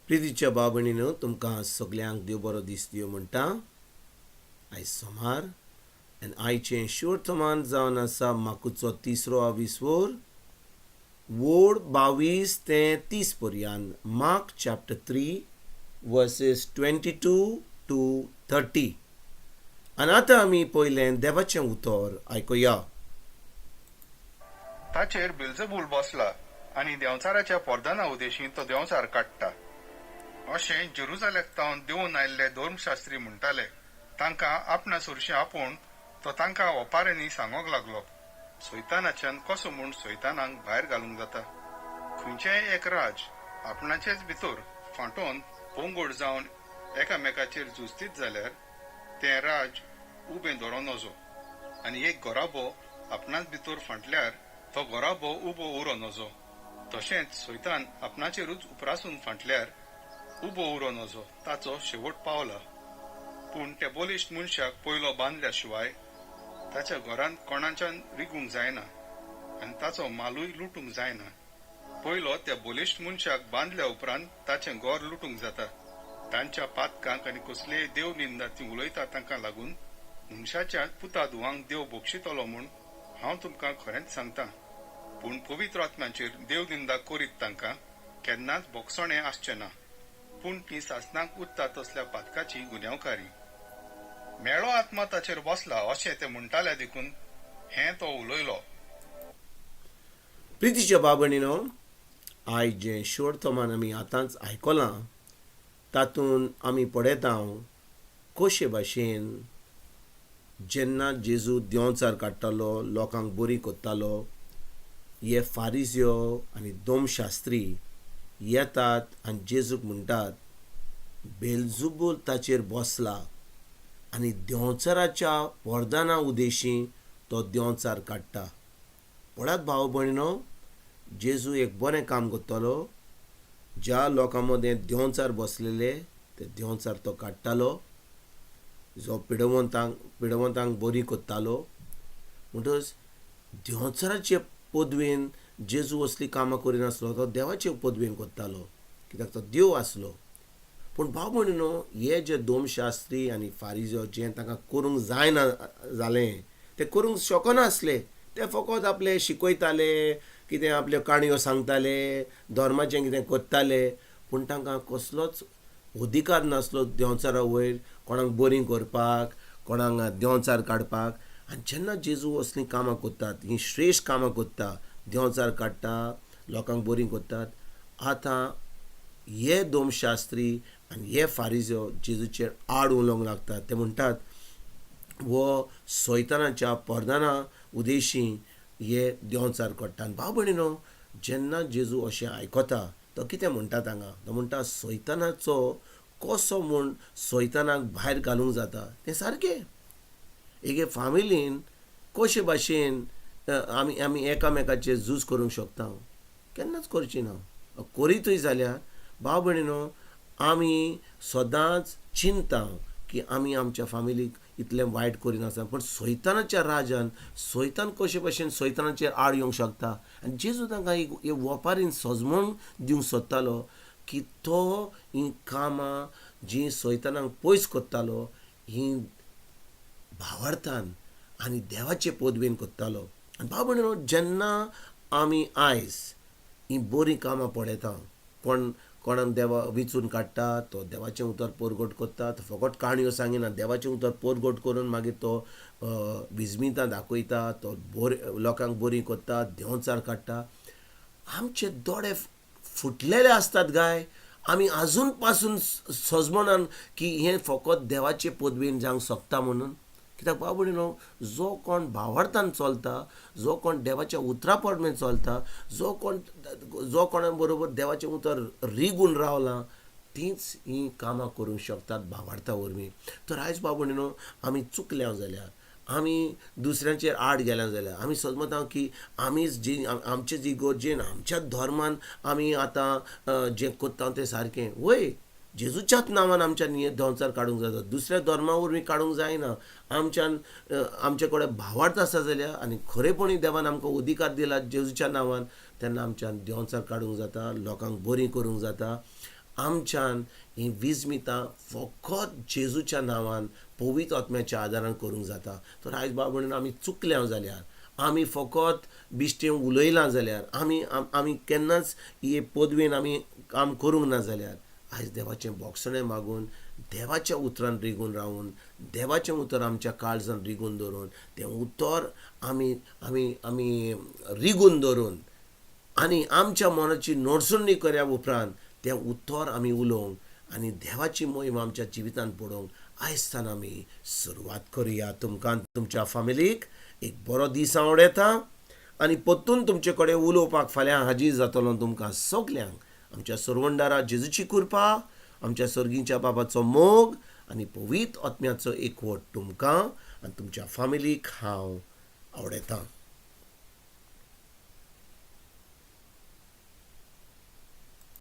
प्रितीच्या बाबणीनो तुमकां सगल्यांक देव बरो दीस दिवं म्हणटा. आयज सोमार आनी आयचें शिवर्तमान जावन आसा माकुचो 3रो वोड 22 ते 30 पर्यंत. मार्क चॅप्टर 3 वर्सेस 22 to 30. आनी आतां आमी पयलें देवाचें उतर आयकुया. ताचेर बेल्झेबूल बसला आनी देंवचाराच्या पोरदाना उदेशी तो देंवचार काडटा. अशें जेरुजालेक तावन देंवन आयिल्ले धर्मशास्त्री म्हणटाले. तांकां आपणा सुरशें आपूण तो तांकां ओपाऱ्यांनी सांगोंक लागलो, सैतानाच्यान कसो म्हूण सैतानांक भायर घालूंक जाता. खंयचेय एक राज आपणाचेच भितर फांटोवन पोंगोड जावन एकामेकाचेर झुजतीत जाल्यार तें राज उबें धरून नजो. आनी एक गोराबो आपणाच भितर फांटल्यार तो गोराबो उबो उरो नजो. तशेंच सैतान आपणाचेरूच उपरासून फांटल्यार उबो उरो नजो. ताचो शेवट पावला. पूण त्या बोलिश्ट मनशाक पयलो बांदल्या शिवाय ताच्या घरांत कोणाच्यान रिगूंक जायना आनी ताचो मालूय लुटूंक जायना. पयलो त्या बोलिश्ट मनशाक बांदल्या उपरांत ताचें घर लुटूंक जाता. तांच्या पातकांक आनी कसलेय देव निंदा ती उलयता तांकां लागून मनशाच्या पुता धुवांक देव बोगशितलो म्हूण हांव तुमकां खरेंच सांगतां. पूण पवित्र आत्म्याचेर देव निंदा करीत तांकां केन्नाच बोगसणें आसचें ना. पूण ती सासणांक उत्ता तसल्या पातकाची गुन्यांवकारी. मेळो आत्मा ताचेर बसला अशें ते म्हणटाले देखून हें तो उलयलो. प्रितीच्या बाबणीनो, आयज जें शिवर्तमान आमी आतांच आयकलां तातूंत आमी पळयता कशे भाशेन जेन्ना जेजू देंवचार काडटालो, लोकांक बरी कोत्तालो, हे फारिजियो आनी धर्मशास्त्री येतात आनी जेजूक म्हणटात बेल्झेबूल ताचेर बसला आनी देंवचाराच्या वरदाना उदेशी तो देंवचार काडटा. पळयात भाव भयणीनो, जेजू एक बरें काम करतलो. ज्या लोकां मदें देंवचार बसलेले ते देंवचार तो काडटालो. जो पिडवंतांक बरी कोत्तालो. म्हणटच देंवचाराचे पदवेन जेजू असली कामां करिनासलो, तो देवाचे पदवेन कोत्तालो कित्याक तो देव आसलो. पूण भाव भयणीनो, हे जे धर्मशास्त्री आनी फारिजियो जें तांकां करूंक जायना जालें तें करूंक शकनासले. ते फकत आपले शिकयताले, कितें आपल्यो काणयो सांगताले, धर्माचें कितें कोत्ताले. पूण तांकां कसलोच अधिकार नासलो देंवचारा वयर कोणाक बरी करपाक, कोणाक देंवचार काडपाक. आनी जेन्ना जेजू असलीं कामां कोत्तात, हीं श्रेश्ठ कामां कोत्ता, देंवचार काडटा, लोकांक बरी कोत्तात, आतां हे धर्मशास्त्री आनी हे फारिजियो जेजूचेर आड उलोवंक लागतात. ते म्हणटात वो सैतानाच्या परदाना उदेशी हे देंवचार काडटा. आनी भाव भयणीनो, जेन्ना जेजू अशें आयकता तो कितें म्हणटा हांगा, तो म्हणटा सैतानाचो कसो म्हूण सैतानाक भायर घालूंक जाता. तें सारकें. एके फामिलीन कशे भाशेन आमी एकामेकाचेर झूज करूंक शकता? केन्नाच करची ना. करीतूय जाल्यार भाव भयणीनो, आमी सदांच चिंता की आमी आमच्या फामिलीक इतलें वायट करिनासतना. पूण सैतानाच्या राजान सैतान कशे भाशेन सैतानाचेर आड येवंक शकता. आनी जेजू तांकां एक वोपारीन सजमून दिवंक सोदतालो की तो हीं कामां जीं सैतानाक पयस कोत्तालो हीं भावार्थान आनी देवाचे पदवेन कोत्तालो. आनी भाव भयणीनो, जेन्ना आमी आयज हीं बरीं कामां पळयता, कोणाक देवा विचून काडटा, तो देवाचें उतर परगट कोत्ता, तो फकत काणयो सांगिना, देवाचें उतर परगट करून मागीर तो विजमितां दाखयता, तो लोकांक बरी कोत्ता, देंवचार काडटा. आमचे दोळे फुटलेले आसतात गाय. आमी आजून पासून सजमनान की हें फकत देवाचे पदवेन जावंक शकता म्हणून. कित्याक भाव भयणीनो, जो कोण भावार्थान चलता, जो कोण देवाच्या उतरा पडमेन चलता, जो कोणा बरोबर देवाचें उतर रिगून रावलां, तींच हीं कामां करूंक शकतात भावार्था वरवीं. तर आयज भाव भयणीनो, आमी चुकल्या जाल्यार, आमी दुसऱ्यांचेर आड गेल्या जाल्यार, आमी समजता की आमीच जी आमचे जी गरजेन आमच्या धर्मान आमी आतां जें कोत्ता तें सारकें. वय, जेजूच्याच नांवान आमच्यान हे देंवचार काडूंक जाता. दुसऱ्या धर्मा वरवीं काडूंक जायना. आमचे कडेन भावार्थ आसा जाल्यार आनी खरेपणी देवान आमकां अधिकार दिला जेजूच्या नांवान, तेन्ना आमच्यान देंवचार काडूंक जाता, लोकांक बरी करूंक जाता. आमच्यान ही विजमितां फकत जेजूच्या नांवान पवित्र आत्म्याच्या आदारान करूंक जाता. तर आयज बाबडीन आमी चुकल्या जाल्यार, आमी फकत बिश्टें उलयलां जाल्यार, आमी केन्नाच हे पदवेन आमी काम करूंक ना जाल्यार आयज देवाचें बोगसणें मागून, देवाच्या उतरान रिगून रावून, देवाचें उतर आमच्या काळजान रिगून दवरून, तें उतर आमी आमी आमी रिगून दवरून आनी आमच्या मनाची नडसुणी करया उपरांत तें उतर आमी उलोवंक आनी देवाची मोहीम आमच्या जिवितांत पडोवंक आयजसान आमी सुरवात करुया. तुमकां तुमच्या फॅमिलीक एक बरो दीस आवड येता आनी परतून तुमचे कडेन उलोवपाक फाल्यां हाजीर जातलो तुमकां सगल्यांक आमच्या सर्वंडारा जेजूची कृपा, आमच्या सर्गीच्या बाबाचो मोग आनी पवित्र आत्म्याचो एकवट तुमकां आनी तुमच्या फॅमिलीक हांव आवडयतां.